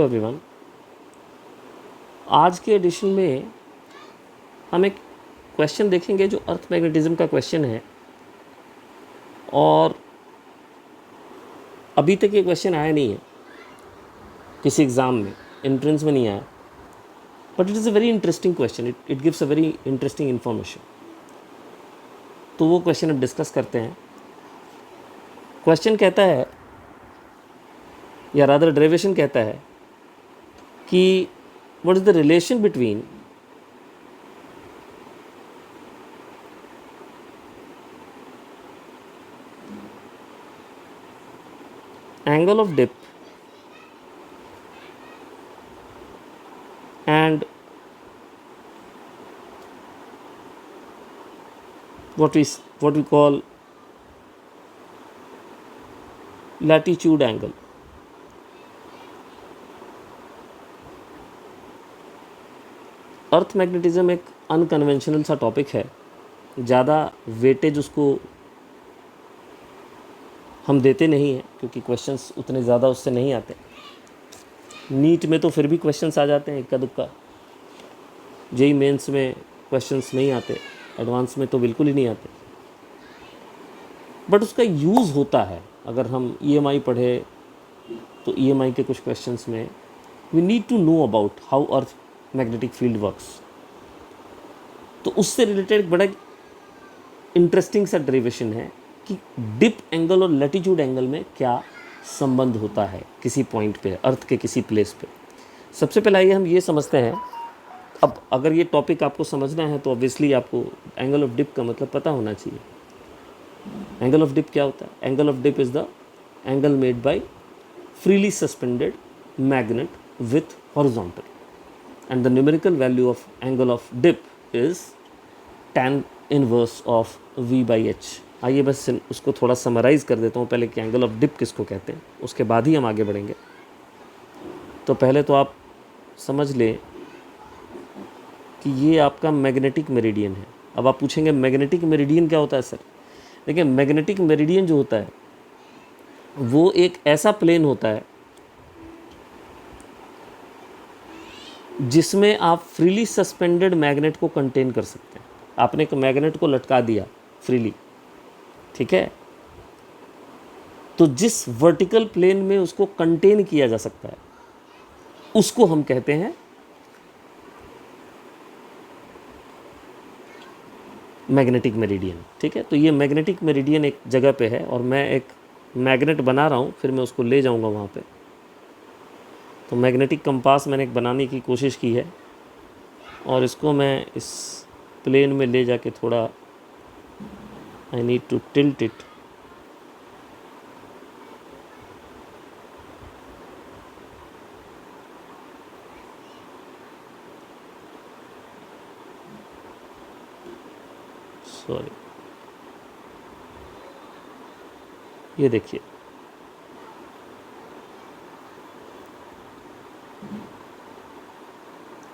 Hello everyone. आज के addition में हम एक क्वेश्चन देखेंगे जो अर्थ मैग्नेटिज्म का क्वेश्चन है, और अभी तक ये क्वेश्चन आया नहीं है किसी एग्ज़ाम में, एंट्रेंस में नहीं आया, but it is a very interesting question, it gives a very interesting information. तो वो क्वेश्चन अब डिस्कस करते हैं। क्वेश्चन कहता है, या रादर डेरिवेशन कहता है कि what is the relation between angle of dip and what we call latitude angle. Earth magnetism एक अनकन्वेंशनल सा टॉपिक है, ज़्यादा वेटेज उसको हम देते नहीं हैं क्योंकि क्वेश्चंस उतने ज़्यादा उससे नहीं आते। नीट में तो फिर भी क्वेश्चंस आ जाते हैं इक्का दुक्का, जेई मेंस में क्वेश्चंस नहीं आते, एडवांस में तो बिल्कुल ही नहीं आते, बट उसका यूज़ होता है। अगर हम ईएमआई पढ़े तो ईएमआई के कुछ क्वेश्चंस में we need to know about how earth magnetic field works. तो उससे रिलेटेड एक बड़ा इंटरेस्टिंग सा डेरिवेशन है कि डिप एंगल और लैटिट्यूड एंगल में क्या संबंध होता है किसी पॉइंट पे, अर्थ के किसी प्लेस पे। सबसे पहले आइए हम ये समझते हैं। अब अगर ये टॉपिक आपको समझना है तो ऑब्वियसली आपको एंगल ऑफ डिप का मतलब पता होना चाहिए। एंगल ऑफ डिप क्या होता है? Angle of dip is the angle made by freely suspended magnet with horizontal, and the numerical value of angle of dip is tan inverse of v by h। आइए बस उसको थोड़ा summarise कर देता हूँ पहले कि एंगल ऑफ डिप किसको कहते हैं, उसके बाद ही हम आगे बढ़ेंगे। तो पहले तो आप समझ लें कि ये आपका मैग्नेटिक मेरिडियन है। अब आप पूछेंगे मैग्नेटिक मेरिडियन क्या होता है सर? देखिए, मैग्नेटिक मेरिडियन जो होता है वो एक ऐसा प्लेन होता है जिसमें आप फ्रीली सस्पेंडेड मैग्नेट को कंटेन कर सकते हैं। आपने एक मैग्नेट को लटका दिया फ्रीली, ठीक है, तो जिस वर्टिकल प्लेन में उसको कंटेन किया जा सकता है उसको हम कहते हैं मैग्नेटिक मेरिडियन। ठीक है, तो ये मैग्नेटिक मेरिडियन एक जगह पे है और मैं एक मैग्नेट बना रहा हूँ, फिर मैं उसको ले जाऊँगा वहाँ पे। तो मैग्नेटिक कंपास मैंने एक बनाने की कोशिश की है और इसको मैं इस प्लेन में ले जाके थोड़ा I need to tilt it. Sorry, ये देखिए,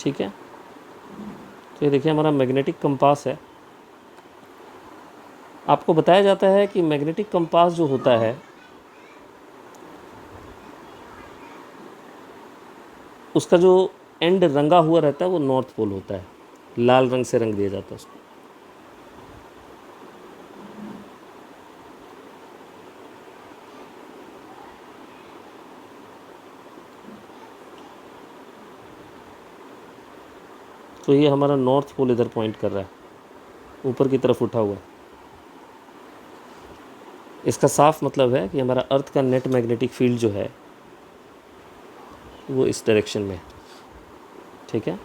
ठीक है। तो ये देखिए हमारा मैग्नेटिक कंपास है। आपको बताया जाता है कि मैग्नेटिक कंपास जो होता है उसका जो एंड रंगा हुआ रहता है वो नॉर्थ पोल होता है, लाल रंग से रंग दिया जाता है उसको। तो ये हमारा नॉर्थ पोल इधर पॉइंट कर रहा है, ऊपर की तरफ उठा हुआ है। इसका साफ मतलब है कि हमारा अर्थ का नेट मैग्नेटिक फील्ड जो है वो इस डायरेक्शन में है। ठीक है,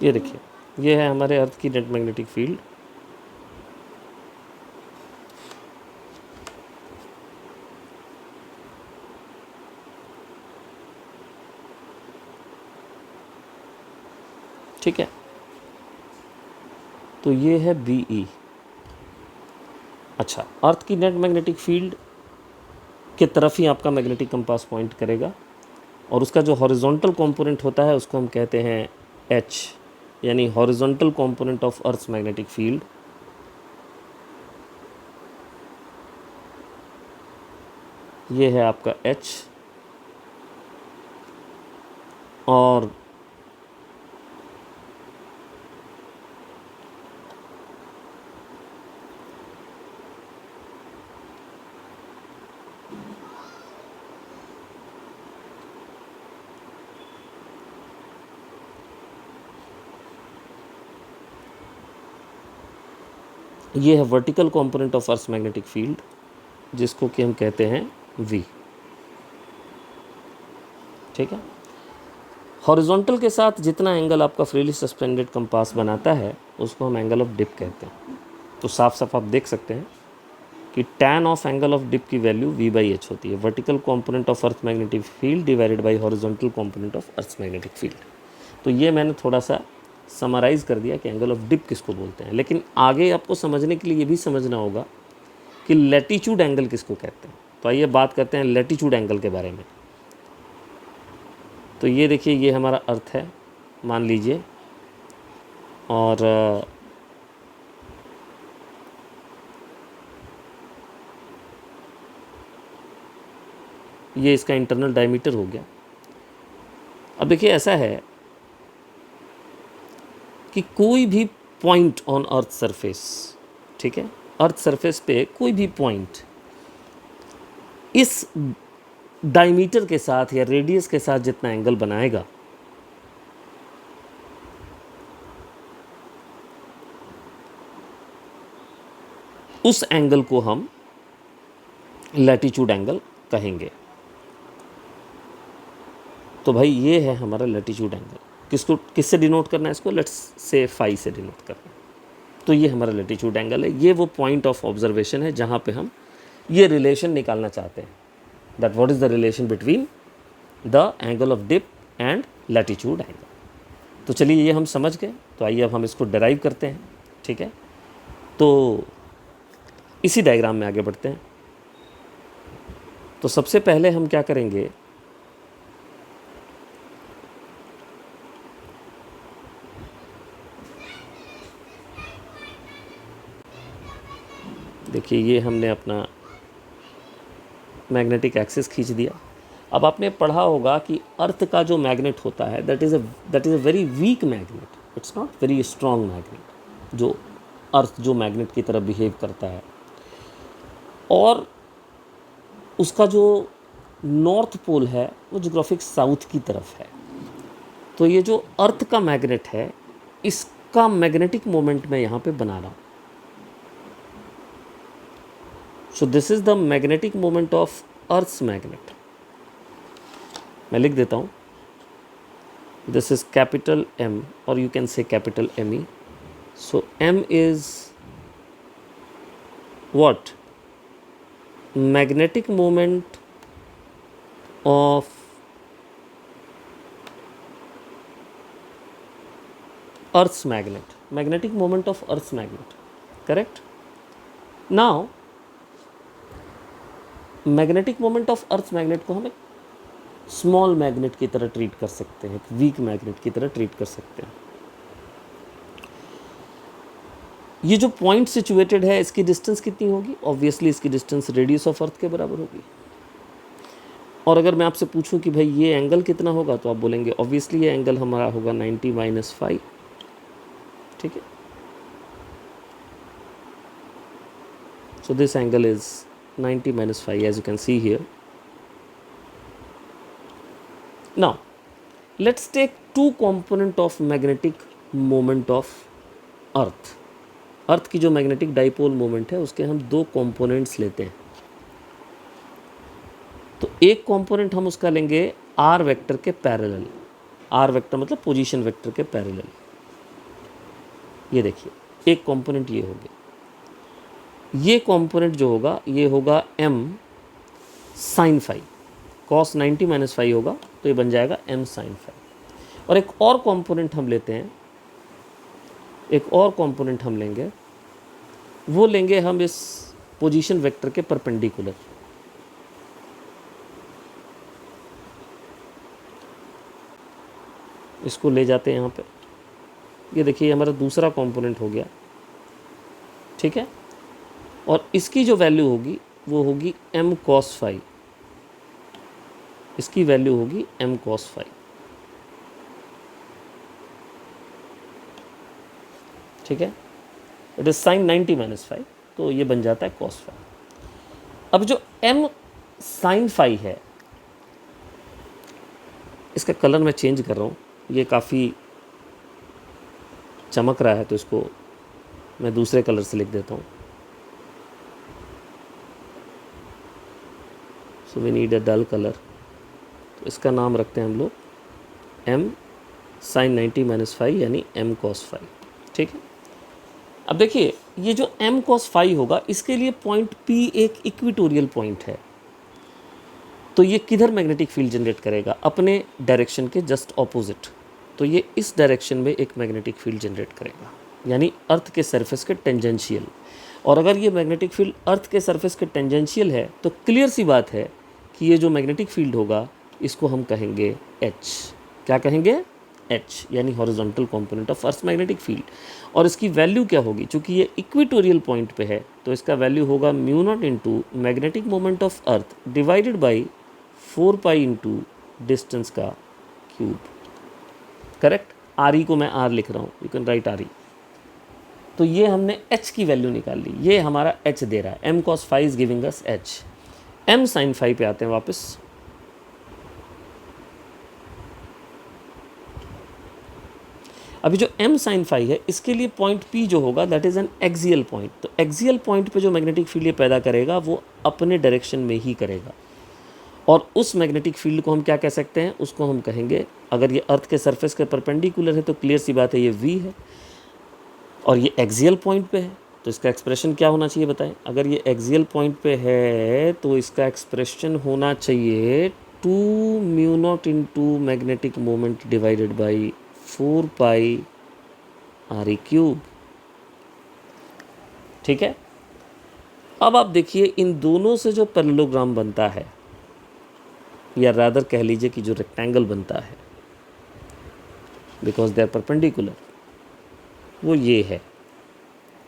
ये देखिए, ये है हमारे अर्थ की नेट मैग्नेटिक फील्ड। ठीक है, तो ये है BE। अच्छा, अर्थ की नेट मैग्नेटिक फील्ड के तरफ ही आपका मैग्नेटिक कंपास पॉइंट करेगा, और उसका जो हॉरिजॉन्टल कंपोनेंट होता है उसको हम कहते हैं एच, यानी horizontal component of earth's magnetic field. ये है आपका एच, और ये है vertical component of earth's magnetic field, जिसको कि हम कहते हैं वी। ठीक है, हॉरिजॉन्टल के साथ जितना एंगल आपका फ्रीली सस्पेंडेड कंपास बनाता है उसको हम एंगल ऑफ डिप कहते हैं। तो साफ साफ आप देख सकते हैं कि tan of angle of dip की वैल्यू v/h होती है, vertical component of earth magnetic field divided by horizontal component of earth magnetic field. तो ये मैंने थोड़ा सा समराइज़ कर दिया कि एंगल ऑफ डिप किसको बोलते हैं, लेकिन आगे आपको समझने के लिए ये भी समझना होगा कि लैटिट्यूड एंगल किसको कहते हैं। तो आइए बात करते हैं लैटिट्यूड एंगल के बारे में। तो ये देखिए, ये हमारा अर्थ है मान लीजिए, और ये इसका इंटरनल डायमीटर हो गया। अब देखिए ऐसा है कि कोई भी पॉइंट ऑन अर्थ सरफेस, ठीक है, अर्थ सरफेस पे कोई भी पॉइंट इस डायमीटर के साथ या रेडियस के साथ जितना एंगल बनाएगा, उस एंगल को हम लैटिट्यूड एंगल कहेंगे। तो भाई ये है हमारा लैटिट्यूड एंगल। किसको किससे डिनोट करना है इसको? लेट्स से फाई से डिनोट करना है। तो ये हमारा लैटिट्यूड एंगल है। ये वो पॉइंट ऑफ ऑब्जर्वेशन है जहाँ पे हम ये रिलेशन निकालना चाहते हैं, that what is the relation between the angle of dip and latitude angle. तो चलिए ये हम समझ गए। तो आइए अब हम इसको डेराइव करते हैं। ठीक है, तो इसी डायग्राम में आगे बढ़ते हैं। तो सबसे पहले हम क्या करेंगे, देखिए ये हमने अपना मैग्नेटिक एक्सिस खींच दिया। अब आपने पढ़ा होगा कि अर्थ का जो मैग्नेट होता है that is a very weak magnet, it's not very strong magnet. जो अर्थ जो मैग्नेट की तरह बिहेव करता है, और उसका जो नॉर्थ पोल है वो ज्योग्राफिक साउथ की तरफ है। तो ये जो अर्थ का मैग्नेट है, इसका मैग्नेटिक मोमेंट मैं यहाँ पे बना रहा हूँ। So this is the magnetic moment of earth's magnet. मैं लिख देता हूँ, दिस इज कैपिटल M, और you can say capital ME। So M is what? Magnetic moment of Earth's magnet. Magnetic moment of Earth's magnet. Correct? Now, magnetic moment of earth magnet को हम एक small magnet की तरह treat कर सकते हैं, एक वीक मैग्नेट की तरह ट्रीट कर सकते हैं। ये जो पॉइंट सिचुएटेड है, इसकी डिस्टेंस कितनी होगी? ऑब्वियसली इसकी डिस्टेंस रेडियस ऑफ अर्थ के बराबर होगी। और अगर मैं आपसे पूछूं कि भाई ये एंगल कितना होगा, तो आप बोलेंगे ऑब्वियसली ये एंगल हमारा होगा 90 - 5। ठीक है, so this angle is 90 - 5 as you can see here. Now let's take two component of magnetic moment of earth. अर्थ की जो मैग्नेटिक डाइपोल मोमेंट है उसके हम दो कंपोनेंट्स लेते हैं। तो एक कंपोनेंट हम उसका लेंगे आर वेक्टर के पैरेलल। आर वेक्टर मतलब पोजीशन वेक्टर के पैरेलल। ये देखिए एक कंपोनेंट ये हो गया। ये कंपोनेंट जो होगा ये होगा m sin phi। cos 90 - 5 होगा तो ये बन जाएगा m sin phi। और एक और कंपोनेंट हम लेते हैं, एक और कंपोनेंट हम लेंगे, वो लेंगे हम इस पोजीशन वेक्टर के परपेंडिकुलर। इसको ले जाते हैं यहाँ पे, ये देखिए हमारा दूसरा कंपोनेंट हो गया, ठीक है। और इसकी जो वैल्यू होगी वो होगी m cos phi, इसकी वैल्यू होगी m cos phi, ठीक है। It is sine 90 minus five, तो ये बन जाता है cos phi। अब जो m sin phi है, इसका कलर मैं चेंज कर रहा हूँ, ये काफ़ी चमक रहा है तो इसको मैं दूसरे कलर से लिख देता हूँ। So we need a dull colour, तो इसका नाम रखते हैं हम लोग m sin 90 माइनस फाइव यानी m cos phi, ठीक है। अब देखिए ये जो m cos phi होगा, इसके लिए पॉइंट P एक इक्विटोरियल पॉइंट है, तो ये किधर मैग्नेटिक फील्ड जनरेट करेगा? अपने डायरेक्शन के जस्ट ऑपोजिट। तो ये इस डायरेक्शन में एक मैग्नेटिक फील्ड जनरेट करेगा, यानी अर्थ के सरफेस के टेंजेंशियल। और अगर ये मैग्नेटिक फील्ड अर्थ के सरफेस के टेंजेंशियल है तो क्लियर सी बात है कि ये जो मैग्नेटिक फील्ड होगा इसको हम कहेंगे H। क्या कहेंगे? H, यानी horizontal component of earth magnetic field. और इसकी वैल्यू क्या होगी? चूंकि ये इक्वेटोरियल पॉइंट पे है तो इसका वैल्यू होगा mu naught into magnetic moment of earth divided by 4 pi into distance का क्यूब। करेक्ट। आर ई को मैं आर लिख रहा हूँ, you can write R E. तो ये हमने H की वैल्यू निकाल ली, ये हमारा H दे रहा है, m cos phi is giving us H। m sin phi पे आते हैं वापस। अभी जो m sin phi है इसके लिए पॉइंट P जो होगा that is an axial point. तो एक्सियल पॉइंट पे जो मैग्नेटिक फील्ड ये पैदा करेगा वो अपने डायरेक्शन में ही करेगा। और उस मैग्नेटिक फील्ड को हम क्या कह सकते हैं? उसको हम कहेंगे, अगर ये अर्थ के सरफेस के परपेंडिकुलर है तो क्लियर सी बात है ये V है, और ये एक्सियल पॉइंट पे है तो इसका एक्सप्रेशन क्या होना चाहिए बताएं? अगर ये एक्सियल पॉइंट पे है तो इसका एक्सप्रेशन होना चाहिए 2 mu naught into magnetic moment divided by 4 pi R E cube, ठीक है। अब आप देखिए इन दोनों से जो पैरेललोग्राम बनता है, या रादर कह लीजिए कि जो रेक्टेंगल बनता है, बिकॉज दे आर परपेंडिकुलर, वो ये है,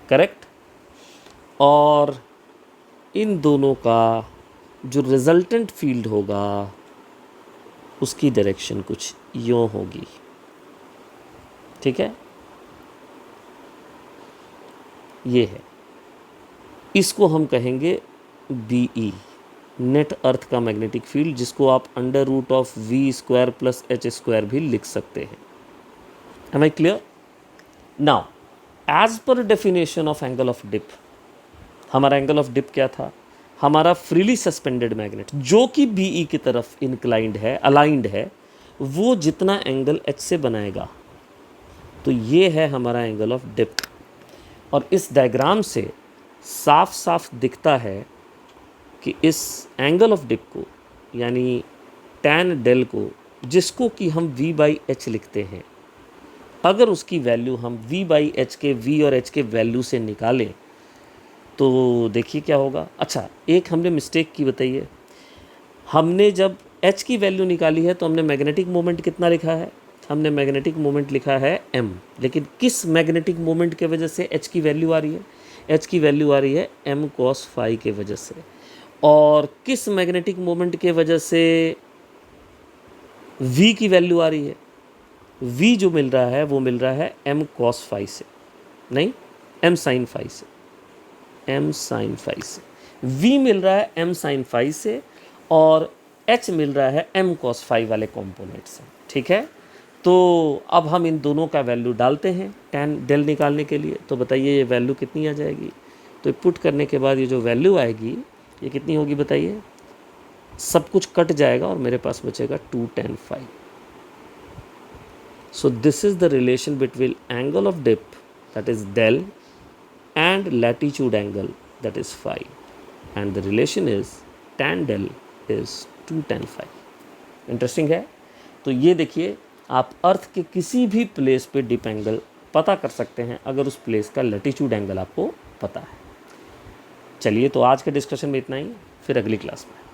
करेक्ट। और इन दोनों का जो रिजल्टेंट फील्ड होगा उसकी डायरेक्शन कुछ यूँ होगी, ठीक है। ये है, इसको हम कहेंगे BE, नेट अर्थ का मैग्नेटिक फील्ड, जिसको आप under root of V² plus H² भी लिख सकते हैं। Am I clear? Now as per definition of angle of dip, हमारा एंगल ऑफ डिप क्या था? हमारा फ्रीली सस्पेंडेड मैग्नेट जो कि BE की तरफ इंक्लाइंड है, अलाइंड है, वो जितना एंगल H से बनाएगा, तो ये है हमारा एंगल ऑफ डिप। और इस डायग्राम से साफ साफ दिखता है कि इस एंगल ऑफ डिप को, यानी tan डेल को, जिसको कि हम V/H लिखते हैं, अगर उसकी वैल्यू हम V/H के V और H के वैल्यू से निकालें तो देखिए क्या होगा। अच्छा, एक हमने मिस्टेक की, बताइए। हमने जब H की वैल्यू निकाली है तो हमने मैग्नेटिक मोमेंट कितना लिखा है? हमने मैग्नेटिक मोमेंट लिखा है m, लेकिन किस मैग्नेटिक मोमेंट के वजह से H की वैल्यू आ रही है? H की वैल्यू आ रही है m cos phi के वजह से। और किस मैग्नेटिक मोमेंट के वजह से V की वैल्यू आ रही है? V जो मिल रहा है वो मिल रहा है m cos phi से, नहीं m sin phi से, m sin phi से। V मिल रहा है m sin phi से और H मिल रहा है m cos phi वाले कंपोनेंट से, ठीक है। तो अब हम इन दोनों का वैल्यू डालते हैं tan डेल निकालने के लिए। तो बताइए ये वैल्यू कितनी आ जाएगी? तो पुट करने के बाद ये जो वैल्यू आएगी ये कितनी होगी बताइए? सब कुछ कट जाएगा और मेरे पास बचेगा 2 tan phi। So this is the relation between angle of dip, that is del, and latitude angle, that is phi, and the relation is tan del is 2 tan phi। Interesting है। तो ये देखिए, आप अर्थ के किसी भी प्लेस पे dip angle पता कर सकते हैं अगर उस प्लेस का लैटिट्यूड एंगल आपको पता है। चलिए, तो आज के डिस्कशन में इतना ही, फिर अगली क्लास में।